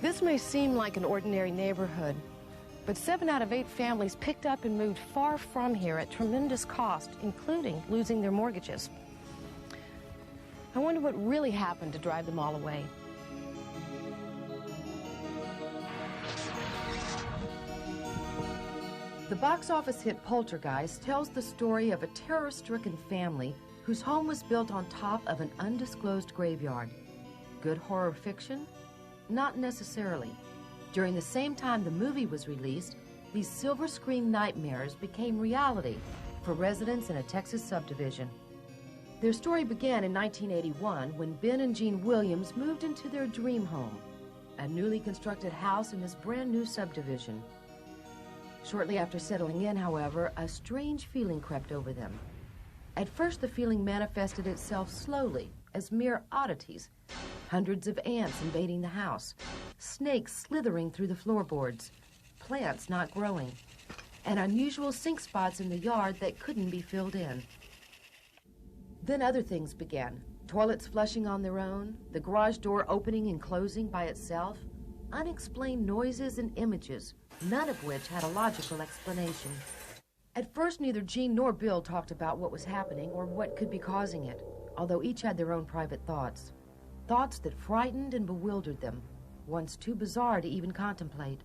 This may seem like an ordinary neighborhood, but 7 out of 8 families picked up and moved far from here at tremendous cost, including losing their mortgages. I wonder what really happened to drive them all away. The box office hit Poltergeist tells the story of a terror-stricken family whose home was built on top of an undisclosed graveyard. Good horror fiction? Not necessarily. During the same time the movie was released, these silver screen nightmares became reality for residents in a Texas subdivision. Their story began in 1981 when Ben and Jean Williams moved into their dream home, a newly constructed house in this brand new subdivision. Shortly after settling in, however, a strange feeling crept over them. At first, the feeling manifested itself slowly as mere oddities. Hundreds of ants invading the house, snakes slithering through the floorboards, plants not growing, and unusual sink spots in the yard that couldn't be filled in. Then other things began. Toilets flushing on their own, the garage door opening and closing by itself, unexplained noises and images, none of which had a logical explanation. At first, neither Jean nor Bill talked about what was happening or what could be causing it, although each had their own private thoughts. Thoughts that frightened and bewildered them, once too bizarre to even contemplate.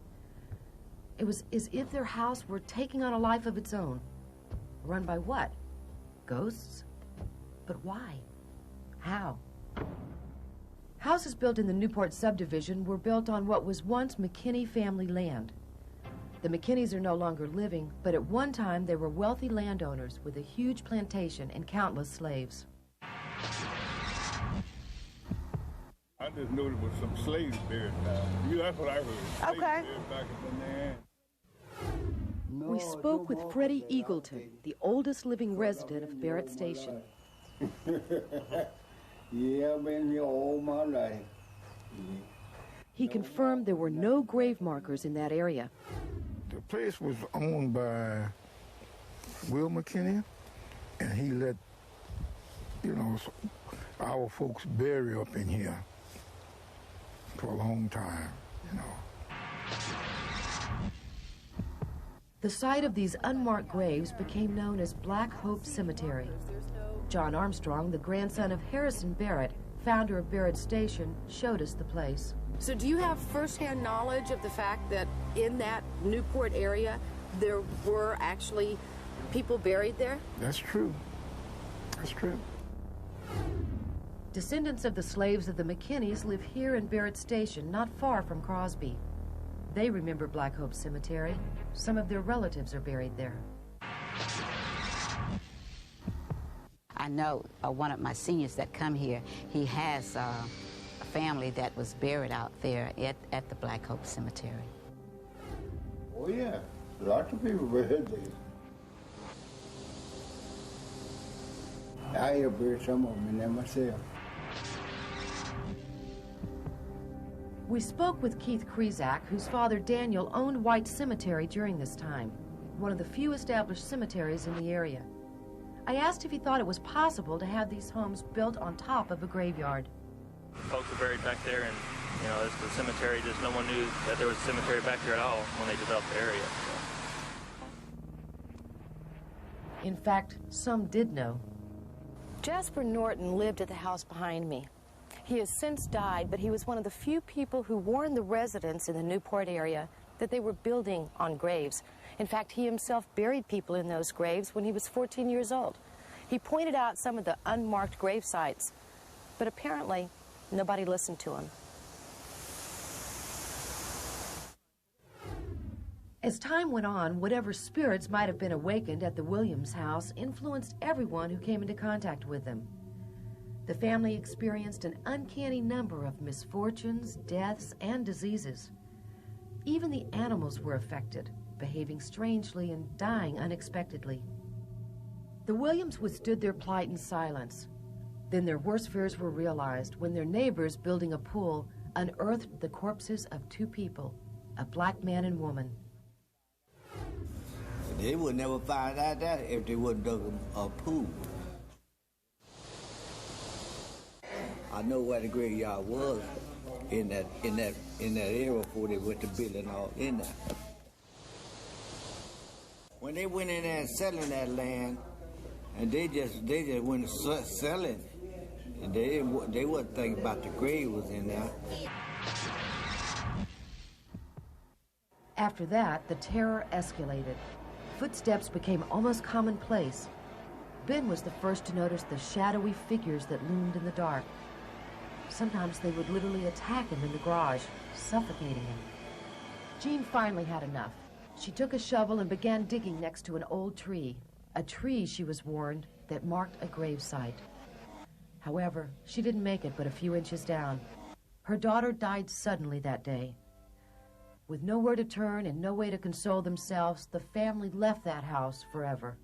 It was as if their house were taking on a life of its own. Run by what? Ghosts? But why? How? Houses built in the Newport subdivision were built on what was once McKinney family land. The McKinneys are no longer living, but at one time they were wealthy landowners with a huge plantation and countless slaves. I just knew there was some slaves buried down. That's what I heard. Slaves buried back in there. We spoke with Freddie Eagleton, the oldest living resident of Barrett Station. Yeah, I've been here all my life. He confirmed there were no grave markers in that area. The place was owned by Will McKinney, and he let, our folks bury up in here for a long time, The site of these unmarked graves became known as Black Hope Cemetery. John Armstrong, the grandson of Harrison Barrett, founder of Barrett Station, showed us the place. So do you have firsthand knowledge of the fact that in that Newport area there were actually people buried there? That's true. That's true. Descendants of the slaves of the McKinneys live here in Barrett Station, not far from Crosby. They remember Black Hope Cemetery. Some of their relatives are buried there. I know one of my seniors that come here, he has a family that was buried out there at the Black Hope Cemetery. Oh yeah, lots of people buried there. I have buried some of them in there myself. We spoke with Keith Krizak, whose father Daniel owned White Cemetery during this time, one of the few established cemeteries in the area. I asked if he thought it was possible to have these homes built on top of a graveyard. Folks are buried back there, and it's the cemetery. Just no one knew that there was a cemetery back there at all when they developed the area. So. In fact, some did know. Jasper Norton lived at the house behind me. He has since died, but he was one of the few people who warned the residents in the Newport area that they were building on graves. In fact, he himself buried people in those graves when he was 14 years old. He pointed out some of the unmarked grave sites, but apparently nobody listened to him. As time went on, whatever spirits might have been awakened at the Williams house influenced everyone who came into contact with them. The family experienced an uncanny number of misfortunes, deaths, and diseases. Even the animals were affected, behaving strangely and dying unexpectedly. The Williams withstood their plight in silence. Then their worst fears were realized when their neighbors, building a pool, unearthed the corpses of 2 people, a black man and woman. They would never find out that if they wouldn't dug a pool. I know where the graveyard was. in that area before they went to building all in there. When they went in there and selling that land, and they just went selling, and they wasn't thinking about the grave was in there. After that, the terror escalated. Footsteps became almost commonplace. Ben was the first to notice the shadowy figures that loomed in the dark. Sometimes they would literally attack him in the garage, suffocating him. Jean finally had enough. She took a shovel and began digging next to an old tree, a tree, she was warned, that marked a gravesite. However, she didn't make it but a few inches down. Her daughter died suddenly that day. With nowhere to turn and no way to console themselves, the family left that house forever.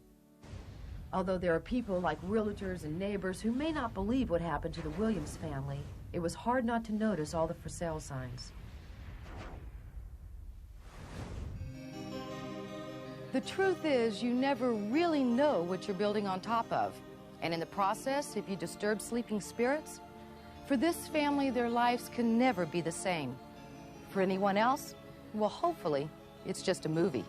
Although there are people like realtors and neighbors who may not believe what happened to the Williams family, it was hard not to notice all the for sale signs. The truth is, you never really know what you're building on top of. And in the process, if you disturb sleeping spirits, for this family, their lives can never be the same. For anyone else, well, hopefully, it's just a movie.